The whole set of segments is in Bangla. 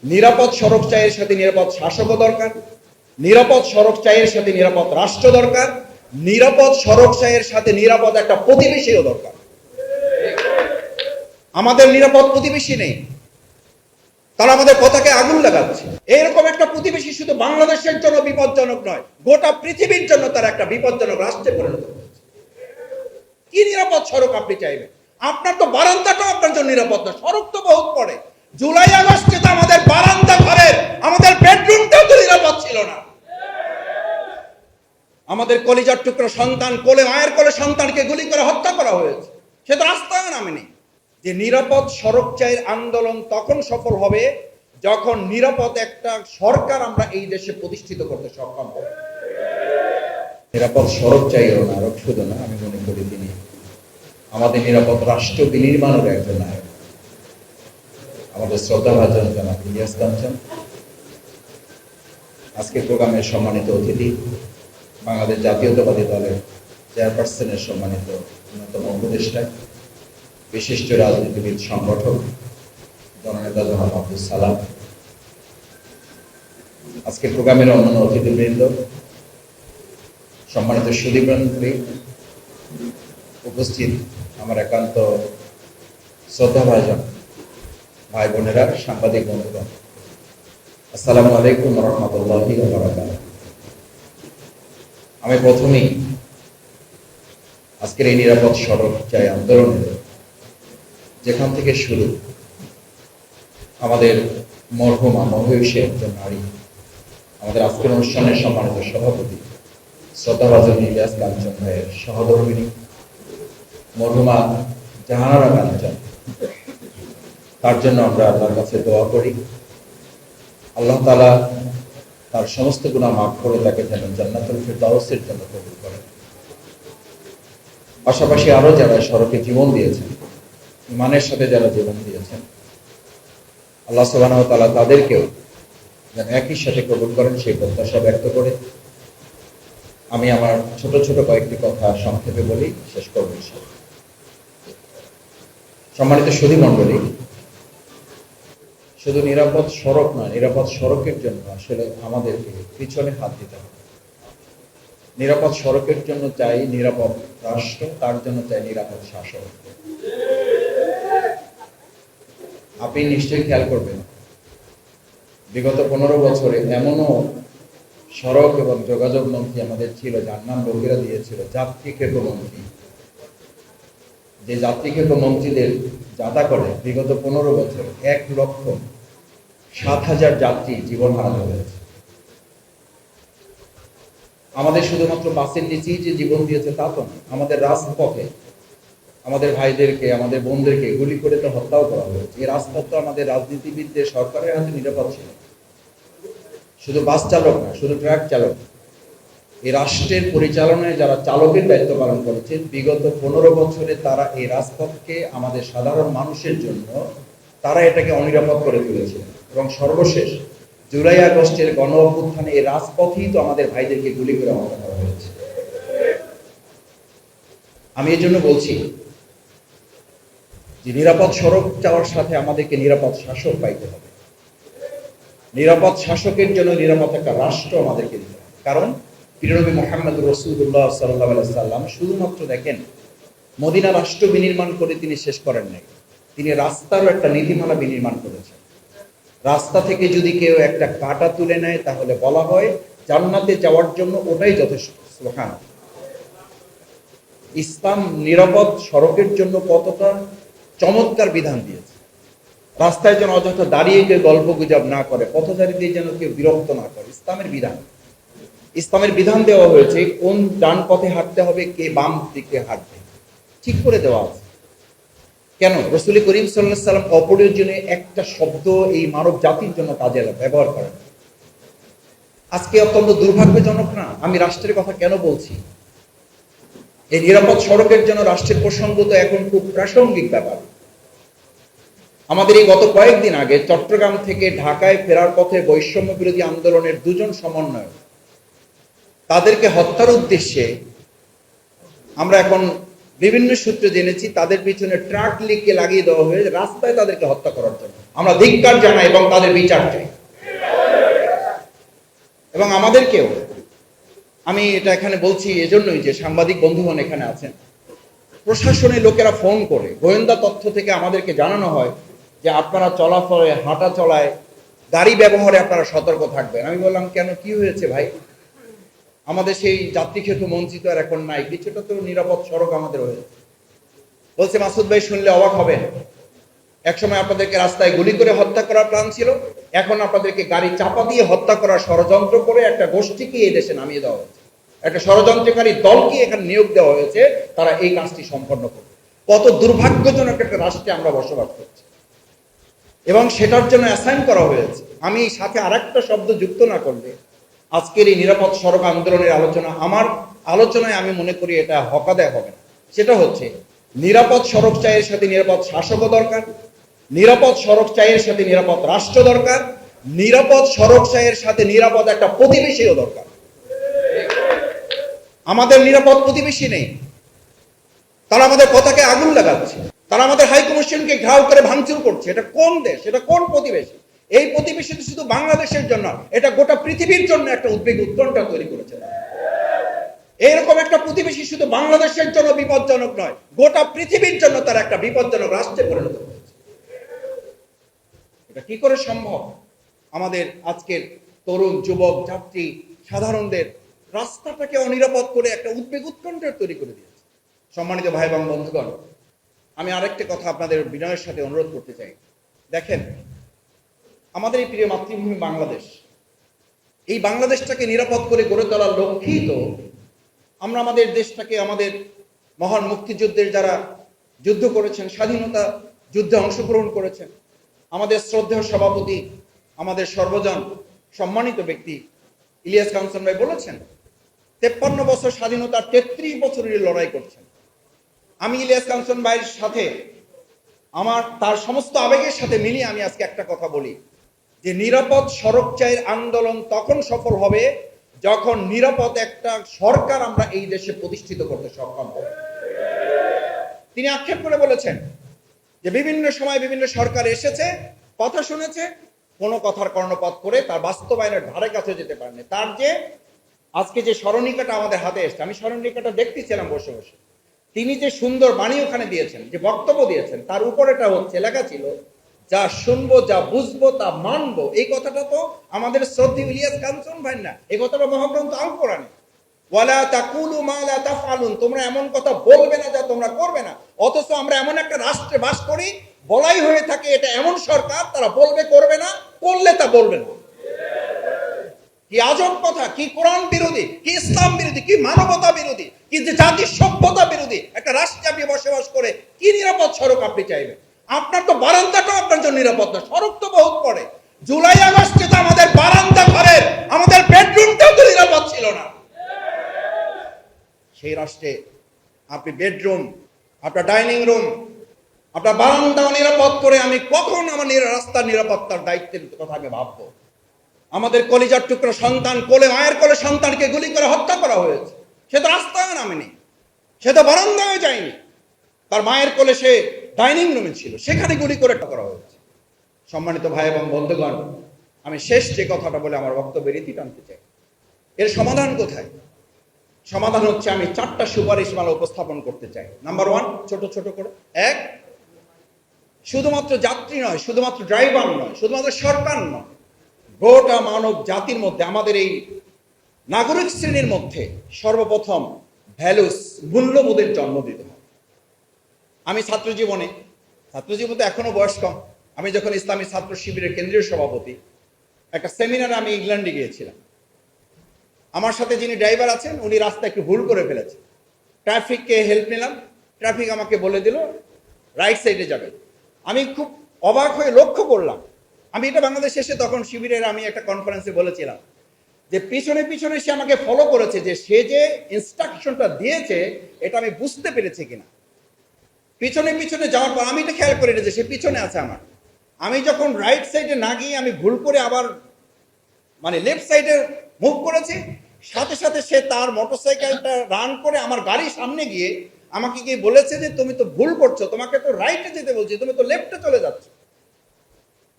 নিরাপদ সড়ক চাইয়ের সাথে নিরাপদ শাসকও দরকার, নিরাপদ সড়ক চাইয়ের সাথে নিরাপদ রাষ্ট্র দরকার, নিরাপদ সড়ক চাইয়ের সাথে নিরাপদ একটা প্রতিবেশীও দরকার। আমাদের নিরাপদ প্রতিবেশী নেই, তারা আমাদের পতাকায় আগুন লাগাচ্ছে। এরকম একটা প্রতিবেশী শুধু বাংলাদেশের জন্য বিপজ্জনক নয়, গোটা পৃথিবীর জন্য তারা একটা বিপজ্জনক রাষ্ট্রে পরিণত হয়েছে। কি নিরাপদ সড়ক আপনি চাইবেন? আপনার তো বারান্দাটাও আপনার জন্য নিরাপদ না, সড়ক তো বহুত পড়ে। জুলাই আগস্টে তো আমাদের বারান্দা ঘরের, আমাদের বেডরুমটাও তো নিরাপদ ছিল না। আমাদের কলিজার টুকরো সন্তান, কোলে মায়ের কোলে সন্তানকে গুলি করে হত্যা করা হয়েছে, সে তো রাস্তায় নামেনি। যে নিরাপদ সড়ক চাইয়ের আন্দোলন তখন সফল হবে যখন নিরাপদ একটা সরকার আমরা এই দেশে প্রতিষ্ঠিত করতে সক্ষম হব। নিরাপদ সড়ক চাইও নায়ক শুধু না, আমি মনে করি তিনি আমাদের নিরাপদ রাষ্ট্র বিনির্মাণের একজন নায়ক। আমাদের শ্রদ্ধাভাজন জনাব ইলিয়াস কাঞ্চন, আজকে প্রোগ্রামের সম্মানিত অতিথি, বাংলাদেশ জাতীয়তাবাদী দলের চেয়ারপারসনের সম্মানিত অন্যতম উপদেষ্টা, বিশিষ্ট রাজনীতিবিদ সংগঠক জননেতা জনাব আব্দুল সালাম, আজকে প্রোগ্রামের অন্যান্য অতিথিবৃন্দ, সম্মানিত সুধীমণ্ডলী, উপস্থিত আমার একান্ত শ্রদ্ধাভাজন ভাই বোনেরা, সাংবাদিক বন্ধুগণ, আসসালামু আলাইকুম ওয়া রাহমাতুল্লাহি ওয়া বারাকাতুহু। আমি প্রথমেই আজকের এই নিরাপদ সড়ক চাই আন্দোলনের যেখান থেকে শুরু, আমাদের মরহুমা মহিষী একজন নারী, আমাদের আজকের অনুষ্ঠানের সম্মানিত সভাপতি শ্রদ্ধাভাজন ইলিয়াস কাঞ্চন ভাইয়ের সহধর্মিণী মরহুমা জাহানারা কাঞ্চন, তার জন্য আমরা আল্লাহর কাছে দোয়া করি, আল্লাহ তাআলা তার সমস্ত গুনাহ মাফ করে তাকে যেন জান্নাতুল ফিরদাউসের জন্য কবুল করেন। পাশাপাশি আরো যারা সড়কে জীবন দিয়েছেন, ইমানের সাথে যারা জীবন দিয়েছেন, আল্লাহ সুবহানাহু ওয়া তাআলা তাদেরকেও যেন একই সাথে কবুল করেন সেই প্রত্যাশা ব্যক্ত করে আমি আমার ছোট ছোট কয়েকটি কথা সংক্ষেপে বলি, শেষ করব ইনশাআল্লাহ। সম্মানিত সুধীমণ্ডলী, শুধু নিরাপদ সড়ক নয়, নিরাপদ সড়কের জন্য আসলে আমাদেরকে পিছনে হাত দিতে হবে। নিরাপদ সড়কের জন্য চাই নিরাপদ রাষ্ট্র, তার জন্য চাই নিরাপদ শাসক। আপনি নিশ্চয়ই খেয়াল করবেন, বিগত 15 বছরে এমনও সড়ক এবং যোগাযোগ মন্ত্রী আমাদের ছিল যার নাম লোকেরা দিয়েছিল যাত্রী খেকো মন্ত্রী। যে যাত্রী খেকো মন্ত্রীদের যাতা করে বিগত 15 বছরে 1,07,000 যাত্রী জীবন হারাতে হয়েছে। আমাদের শুধুমাত্র বাসের নিচেই যে জীবন দিয়েছে তা তো না, আমাদের রাজপথে আমাদের ভাইদেরকে, আমাদের বোনদেরকে গুলি করে তো হত্যাও করা হয়েছে। এই রাজপথ তো আমাদের রাজনীতিবিদদের, সরকারের হাতে নিরাপদ ছিল। শুধু বাস চালক না, শুধু ট্রাক চালক, এই রাষ্ট্রের পরিচালনায় যারা চালকের দায়িত্ব পালন করেছেন বিগত 15 বছরে তারা এই রাজপথকে আমাদের সাধারণ মানুষের জন্য তারা এটাকে অনিরাপদ করে তুলেছে। এবং সর্বশেষ জুলাই আগস্টের গণ অভ্যুত্থানে এই রাজপথই তো আমাদের ভাইদেরকে গুলি করে হত্যা করা হয়েছে। আমি এই জন্য বলছি যে নিরাপদ সড়ক চাওয়ার সাথে আমাদেরকে নিরাপদ শাসক পাইতে হবে। নিরাপদ শাসকের জন্য নিরাপদ একটা রাষ্ট্র আমাদেরকে দিতে হবে। কারণ প্রিয়নবী মুহাম্মদ রাসূলুল্লাহ সাল্লাল্লাহু আলাইহি সাল্লাম শুধুমাত্র দেখেন মদিনা রাষ্ট্র বিনির্মাণ করে তিনি শেষ করেন নাই, তিনি রাস্তারও একটা নীতিমালা বিনির্মাণ করেছেন। রাস্তা থেকে যদি কেউ একটা কাঁটা তুলে নেয় তাহলে বলা হয় জান্নাতে যাওয়ার জন্য ওটাই যথেষ্ট। সুবহানাল্লাহ। ইসলাম নিরাপদ সড়কের জন্য কতটা চমৎকার বিধান দিয়েছে। রাস্তায় যেন অযথা দাঁড়িয়ে কেউ গল্প গুজব না করে, পথচারীদের যেন কেউ বিরক্ত না করে। ইসলামের বিধান দেওয়া হয়েছে কোন ডান পথে হাঁটতে হবে, কে বাম দিকে হাঁটবে, ঠিক করে দেওয়া আছে। কেন? রাসূল করিম সাল্লাল্লাহু আলাইহি সাল্লাম অপ্রয়োজনে একটা শব্দ এই মানব জাতির জন্য কাজে ব্যবহার করেন। আজকে অত্যন্ত দুর্ভাগ্যজনক না? আমি রাষ্ট্রের কথা কেন বলছি? এই নিরাপদ সড়কের জন্য রাষ্ট্রের প্রসঙ্গ তো এখন খুব প্রাসঙ্গিক ব্যাপার। আমাদের এই গত কয়েকদিন আগে চট্টগ্রাম থেকে ঢাকায় ফেরার পথে বৈষম্য বিরোধী আন্দোলনের 2 জন সমন্বয়ক, তাদেরকে হত্যার উদ্দেশ্যে আমরা এখন বিভিন্ন সূত্রে জেনেছি তাদের পিছনে ট্রাক লিখে লাগিয়ে দেওয়া হয়েছে রাস্তায় তাদেরকে হত্যা করার জন্য। আমরা ধিক্কার জানাই এবং তাদের বিচার চাই। এবং আমাদেরকেও, আমি এটা এখানে বলছি এজন্যই যে সাংবাদিক বন্ধুগণ এখানে আছেন, প্রশাসনের লোকেরা ফোন করে গোয়েন্দা তথ্য থেকে আমাদেরকে জানানো হয় যে আপনারা চলাফলে, হাঁটা চলায়, গাড়ি ব্যবহারে আপনারা সতর্ক থাকবেন। আমি বললাম কেন, কি হয়েছে ভাই? আমাদের সেই যাত্রী খেতু মঞ্চিত আর এখন নাই, কিছুটা তো নিরাপদ সড়ক আমাদের হয়েছে। বলছে মাসুদ ভাই শুনলে অবাক হবেন, একসময় আপনাদেরকে রাস্তায় গুলি করে হত্যা করার প্ল্যান ছিল, এখন আপনাদেরকে গাড়ি চাপা দিয়ে হত্যা করার ষড়যন্ত্র করে একটা গোষ্ঠীকে এই দেশে নামিয়ে দেওয়া হয়েছে, একটা ষড়যন্ত্রকারী দলকে এখানে নিয়োগ দেওয়া হয়েছে, তারা এই কাজটি সম্পন্ন করবে। কত দুর্ভাগ্যজনক একটা রাষ্ট্রে আমরা বসবাস করছি, এবং সেটার জন্য অ্যাসাইন করা হয়েছে। আমি সাথে আরেকটা শব্দ যুক্ত না করলে আজকের এই নিরাপদ সড়ক আন্দোলনের আলোচনা, আমার আলোচনায় আমি মনে করি এটা হকাদায় হবে না। সেটা হচ্ছে নিরাপদ সড়ক চাইয়ের সাথে নিরাপদ শাসকও দরকার, নিরাপদ সড়ক চাইয়ের সাথে নিরাপদ রাষ্ট্র দরকার, নিরাপদ সড়ক চাইয়ের সাথে নিরাপদ একটা প্রতিবেশীও দরকার। আমাদের নিরাপদ প্রতিবেশী নেই, তারা আমাদের পতাকায় আগুন লাগাচ্ছে, তারা আমাদের হাই কমিশনকে ঘেরাও করে ভাঙচুর করছে। এটা কোন দেশ? এটা কোন প্রতিবেশী? এই প্রতিবেশী শুধু বাংলাদেশের জন্য, এটা গোটা পৃথিবীর জন্য একটা উদ্বেগ উৎকণ্ঠা তৈরি করেছে। এইরকম একটা প্রতিবেশী শুধু বাংলাদেশের জন্য বিপজ্জনক নয়, গোটা পৃথিবীর জন্য তার একটা বিপজ্জনক রাষ্ট্রে পরিণত হয়েছে। এটা কি করে সম্ভব? আমাদের আজকের তরুণ, যুবক, যাত্রী, সাধারণদের রাস্তাটাকে অনিরাপদ করে একটা উদ্বেগ উৎকণ্ঠা তৈরি করে দিয়েছে। সম্মানিত ভাই এবং বন্ধুগণ, আমি আরেকটা কথা আপনাদের বিনয়ের সাথে অনুরোধ করতে চাই। দেখেন, আমাদের এই প্রিয় মাতৃভূমি বাংলাদেশ, এই বাংলাদেশটাকে নিরাপদ করে গড়ে তোলার লক্ষ্যেই তো আমরা আমাদের দেশটাকে, আমাদের মহান মুক্তিযুদ্ধের যারা যুদ্ধ করেছেন, স্বাধীনতা যুদ্ধে অংশগ্রহণ করেছেন, আমাদের শ্রদ্ধেয় সভাপতি, আমাদের সর্বজন সম্মানিত ব্যক্তি ইলিয়াস কাঞ্চন ভাই বলেছেন 53 বছর স্বাধীনতার 33 বছরের লড়াই করছেন। আমি ইলিয়াস কাঞ্চন ভাইয়ের সাথে তার সমস্ত আবেগের সাথে মিলিয়ে আমি আজকে একটা কথা বলি, যে নিরাপদ সড়ক চাইয়ের আন্দোলন তখন সফল হবে যখন নিরাপদ একটা সরকার আমরা এই দেশে প্রতিষ্ঠিত করতে সক্ষম হব। তিনি আক্ষেপ করে বলেছেন যে বিভিন্ন সময় বিভিন্ন সরকার এসেছে, কথা শুনেছে, কোনো কথার কর্ণপাত করে তার বাস্তবায়নের ধারে কাছে যেতে পারেনি। তার যে আজকে যে স্মরণিকাটা আমাদের হাতে এসছে, আমি স্মরণিকাটা দেখতেছিলাম বসে বসে, তিনি যে সুন্দর বাণী ওখানে দিয়েছেন, যে বক্তব্য দিয়েছেন, তার উপরেটা হচ্ছে লেখা ছিল, যা শুনবো, যা বুঝবো, তা মানবো। এই কথাটা তো আমাদের শ্রদ্ধেয় ইলিয়াস কাঞ্চন ভাই না, এই কথাটা মহাগ্রন্থ আল কোরআনে, ওয়ালা তাকুলু মা লা তাফআলুন, তোমরা এমন কথা বলবে না যা তোমরা করবে না। অথচ আমরা এমন একটা রাষ্ট্রে বাস করি, বলাই হয়ে থাকে এটা এমন সরকার, তারা বলবে করবে না, করলে তা বলবে না। কি আজব কথা! কি কোরআন বিরোধী, কি ইসলাম বিরোধী, কি মানবতা বিরোধী, কি যে জাতির সভ্যতা বিরোধী একটা রাষ্ট্রে আপনি বসবাস করে কি নিরাপদ সড়ক আপনি চাইবেন? আপনার তো বারান্দাটাও আপনার জন্য নিরাপদ না, সড়ক তো বহুত পড়ে। জুলাই আগস্টে তো আমাদের বারান্দা ঘরের, আমাদের বেডরুমটাও তো নিরাপদ ছিল না। সেই রাষ্ট্রে আপনি বেডরুম, আপনার ডাইনিং রুম, আপনার বারান্দাও নিরাপদ করে আমি কখন আমার রাস্তার নিরাপত্তার দায়িত্বের কথা আমি ভাববো? আমাদের কলিজার টুকরো সন্তান, কোলে, মায়ের কোলে সন্তানকে গুলি করে হত্যা করা হয়েছে। সে তো রাস্তায় নামেনি, সে তো বারান্দায় যায়নি, তার মায়ের কোলে সে ডাইনিং রুমে ছিল, সেখানে গুলি করে করা হয়েছে। সম্মানিত ভাই এবং বন্ধুগণ, আমি শেষ যে কথাটা বলে আমার বক্তব্যের রীতি টানতে চাই। এর সমাধান কোথায়? সমাধান হচ্ছে, আমি 4টা সুপারিশ মালা উপস্থাপন করতে চাই। নাম্বার 1, ছোট ছোট করে। 1, শুধুমাত্র যাত্রী নয়, শুধুমাত্র ড্রাইভার নয়, শুধুমাত্র সরকার নয়, গোটা মানব জাতির মধ্যে, আমাদের এই নাগরিক শ্রেণীর মধ্যে সর্বপ্রথম ভ্যালুস, মূল্যবোধের জন্ম দিতে হবে। আমি ছাত্র জীবনে তো এখনো বয়স কম, আমি যখন ইসলামী ছাত্র শিবিরের কেন্দ্রীয় সভাপতি, একটা সেমিনারে আমি ইংল্যান্ডে গিয়েছিলাম। আমার সাথে যিনি ড্রাইভার আছেন, উনি রাস্তা একটু ভুল করে ফেলেছেন। ট্রাফিককে হেল্প নিলাম, ট্রাফিক আমাকে বলে দিল রাইট সাইডে যাবেন। আমি খুব অবাক হয়ে লক্ষ্য করলাম, আমি এটা বাংলাদেশে এসে তখন শিবিরের আমি একটা কনফারেন্সে বলেছিলাম যে পিছনে পিছনে সে আমাকে ফলো করেছে, যে সে যে ইনস্ট্রাকশনটা দিয়েছে এটা আমি বুঝতে পেরেছি কিনা। পিছনে পিছনে যাওয়ার পর আমি এটা খেয়াল করি যে সে পিছনে আছে আমার। আমি যখন রাইট সাইডে না গিয়ে আমি ভুল করে আবার লেফট সাইডে মুভ করেছি, সাথে সাথে সে তার মোটরসাইকেলটা রান করে আমার গাড়ির সামনে গিয়ে আমাকে গিয়ে বলেছে যে তুমি তো ভুল করছো, তোমাকে তো রাইটে যেতে বলছি, তুমি তো লেফটে চলে যাচ্ছ।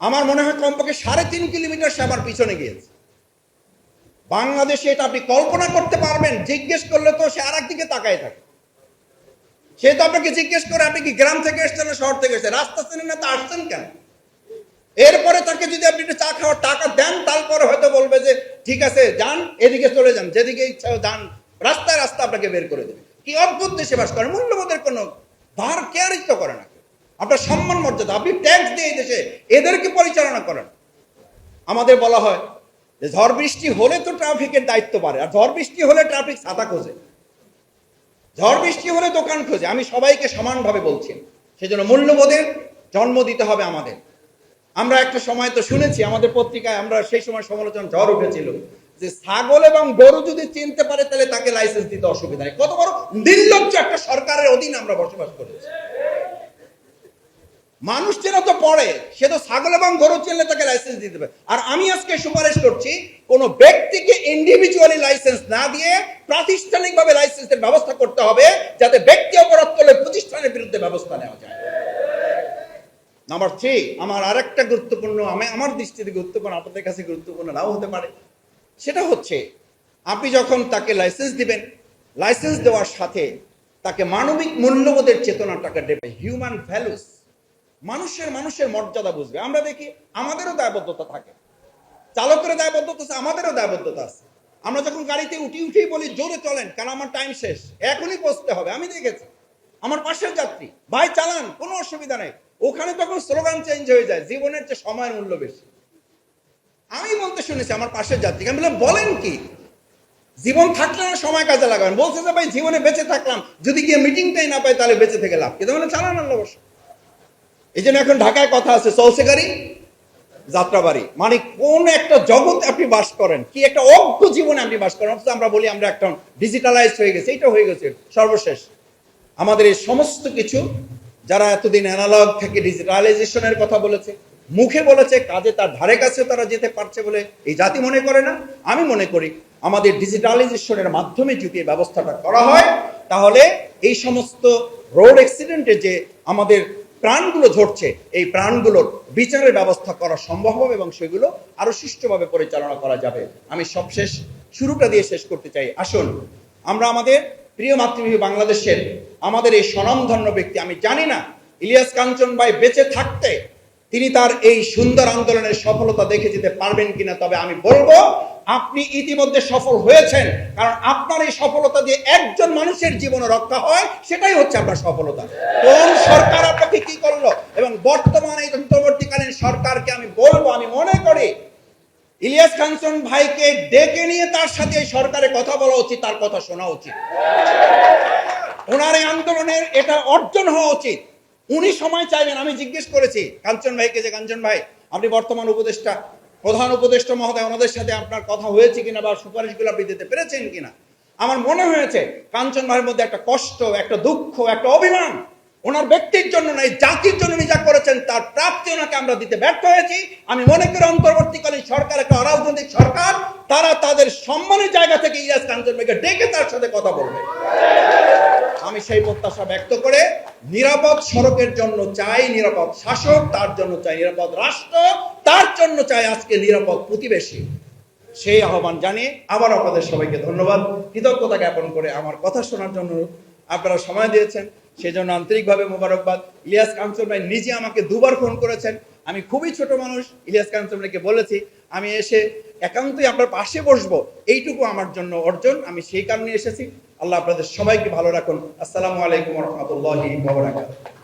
আমার মনে হয় কমপক্ষে 3.5 কিলোমিটার সে আমার পিছনে গিয়েছে। বাংলাদেশে এটা আপনি কল্পনা করতে পারবেন? জিজ্ঞেস করলে তো সে আর একদিকে তাকায় থাকে। সে তো আপনাকে জিজ্ঞেস করে আপনি কি গ্রাম থেকে এসছেন না শহর থেকে এসেছেন, রাস্তা চেনেন না তো আসছেন কেন। এরপরে তাকে যদি আপনি একটু চা খাওয়ার টাকা দেন, তারপরে হয়তো বলবে যে ঠিক আছে যান, এদিকে চলে যান, যেদিকে ইচ্ছা যান, রাস্তায় রাস্তা আপনাকে বের করে দেবে। কি অদ্ভুত দেশে বাস করেন, মূল্যবোধের কোনো ধার কেয়ারিত করে না। আপনার সম্মান মর্যাদা, আপনি ট্যাক্স দিয়ে এই দেশে এদেরকে পরিচালনা করেন। আমাদের বলা হয় যে ঝড় বৃষ্টি হলে তো ট্রাফিকের দায়িত্ব বাড়ে, আর ঝড় বৃষ্টি হলে ট্রাফিক ছাতা খোঁজে, ঝড় বৃষ্টি হলে দোকান খোঁজে। আমি সবাইকে সমানভাবে বলছি, সেজন্য মূল্যবোধের জন্ম দিতে হবে আমাদের। আমরা একটা সময় তো শুনেছি আমাদের পত্রিকায়, আমরা সেই সময় সমালোচনা ঝড় উঠেছিল যে ছাগল এবং গরু যদি চিনতে পারে তাহলে তাকে লাইসেন্স দিতে অসুবিধা নেই। কত বড় নির্লজ্জ একটা সরকারের অধীনে আমরা বসবাস করেছি। মানুষ চেনা তো পড়ে, সে তো ছাগল এবং গরু চিনলে তাকে লাইসেন্স দিতে হবে। আর আমি আজকে সুপারিশ করছি কোন ব্যক্তিকে ইন্ডিভিজুয়ালি লাইসেন্স না দিয়ে প্রাতিষ্ঠানিকভাবে লাইসেন্সের ব্যবস্থা করতে হবে, যাতে ব্যক্তি অপরাধ করলে প্রতিষ্ঠানের বিরুদ্ধে ব্যবস্থা নেওয়া যায়। নাম্বার 3, আমার আরেকটা গুরুত্বপূর্ণ, আমার দৃষ্টিতে গুরুত্বপূর্ণ, আপনাদের কাছে গুরুত্বপূর্ণ নাও হতে পারে, সেটা হচ্ছে আপনি যখন তাকে লাইসেন্স দিবেন, লাইসেন্স দেওয়ার সাথে তাকে মানবিক মূল্যবোধের চেতনাটাকে দেবে, হিউম্যান ভ্যালুস, মানুষের মর্যাদা বুঝবে। আমরা দেখি আমাদেরও দায়বদ্ধতা থাকে, চালকের দায়বদ্ধতা আছে, আমাদেরও দায়বদ্ধতা আছে। আমরা যখন গাড়িতে উঠেই বলি জোরে চলেন, কারণ আমার টাইম শেষ, এখনই পৌঁছতে হবে। আমি দেখেছি আমার পাশের যাত্রী, ভাই চালান, কোনো অসুবিধা নেই, ওখানে তখন স্লোগান চেঞ্জ হয়ে যায়, জীবনের চেয়ে সময়ের মূল্য বেশি। আমি বলতে শুনেছি আমার পাশের যাত্রীকে, আমি বললাম বলেন কি, জীবন থাকলে না সময় কাজে লাগাবেন। বলছে যে ভাই জীবনে বেঁচে থাকলাম, যদি গিয়ে মিটিংটাই না পাই তাহলে বেঁচে থেকে লাভ, কিন্তু মানে চালান আল্লাহ বসে। এই জন্য এখন ঢাকায় কথা আছে, চলছে গাড়ি যাত্রাবাড়ি, মানে কোন একটা জগৎ আপনি বাস করেন, কি একটা অজ্ঞ জীবনে আপনি বাস করেন। অথচ আমরা বলি আমরা একটা ডিজিটালাইজ হয়ে গেছে, এইটা হয়ে গেছে সর্বশেষ। আমাদের এই সমস্ত কিছু যারা এতদিন অ্যানালগ থেকে ডিজিটালাইজেশনের কথা বলেছে, মুখে বলেছে, কাজে তার ধারে কাছে তারা যেতে পারছে বলে এই জাতি মনে করে না। আমি মনে করি আমাদের ডিজিটালাইজেশনের মাধ্যমে যদি এই ব্যবস্থাটা করা হয়, তাহলে এই সমস্ত রোড অ্যাক্সিডেন্টে যে আমাদের প্রাণগুলো ঝরছে, এই প্রাণগুলোর বিচারের ব্যবস্থা করা সম্ভব হবে এবং সেগুলো আরো সুষ্ঠুভাবে পরিচালনা করা যাবে। আমি সবশেষ শুরুটা দিয়ে শেষ করতে চাই। আসুন আমরা আমাদের প্রিয় মাতৃভূমি বাংলাদেশের আমাদের এই স্বনামধন্য ব্যক্তি, আমি জানি না ইলিয়াস কাঞ্চন ভাই বেঁচে থাকতে তিনি তার এই সুন্দর আন্দোলনের সফলতা দেখে যেতে পারবেন কিনা, তবে আমি বলবো আপনি ইতিমধ্যে সফল হয়েছেন, কারণ আপনার এই সফলতা দিয়ে একজন মানুষের জীবন রক্ষা হয়, সেটাই হচ্ছে আপনার সফলতা। কোন সরকার আপনাকে কি করলো, এবং বর্তমানে এই অন্তর্বর্তীকালীন সরকারকে আমি বলবো, আমি মনে করি ইলিয়াস কাঞ্চন ভাইকে ডেকে নিয়ে তার সাথে এই সরকারের কথা বলা উচিত, তার কথা শোনা উচিত। ওনার এই আন্দোলনের এটা অর্জন হওয়া উচিত। উনি সময় চাইবেন। আমি জিজ্ঞেস করেছি কাঞ্চন ভাইকে যে কাঞ্চন ভাই, আপনি বর্তমান উপদেষ্টা, প্রধান উপদেষ্টা মহোদয়, ওনাদের সাথে আপনার কথা হয়েছে কিনা বা সুপারিশগুলো আপনি দিতে পেরেছেন কিনা। আমার মনে হয়েছে কাঞ্চন ভাইয়ের মধ্যে একটা কষ্ট, একটা দুঃখ, একটা অভিমান, ওনার ব্যক্তির জন্য নয়, জাতির জন্য যা করেছেন তার প্রাপ্তি ওনাকে আমরা দিতে ব্যর্থ হয়েছি। আমি মনে করি অন্তর্বর্তীকালীন সরকার একটা অরাজনৈতিক সরকার, তারা তাদের সম্মানের জায়গা থেকে ইলিয়াস কাঞ্চন ভাইকে ডেকে তার সাথে কথা বলবে। আমি সেই প্রত্যাশা ব্যক্ত করে, নিরাপদ সড়কের জন্য চাই নিরাপদ শাসক, তার জন্য চাই নিরাপদ রাষ্ট্র, তার জন্য চাই আজকে নিরাপদ প্রতিবেশী। সেই আহ্বান জানিয়ে আবার আপনাদের সবাইকে ধন্যবাদ, কৃতজ্ঞতা জ্ঞাপন করে আমার কথা শোনার জন্য আপনারা সময় দিয়েছেন, সেই জন্য আন্তরিকভাবে মোবারকবাদ। ইলিয়াস কাঞ্চন ভাই নিজে আমাকে 2 বার ফোন করেছেন। আমি খুবই ছোট মানুষ, ইলিয়াস কাঞ্চন ভাইকে বলেছি আমি এসে একান্তই আপনার পাশে বসবো, এইটুকু আমার জন্য অর্জন, আমি সেই কারণে এসেছি। আল্লাহ আপনাদের সবাইকে ভালো রাখুন। আসসালামু আলাইকুম ওয়া রাহমাতুল্লাহি ওয়া বারাকাতুহু।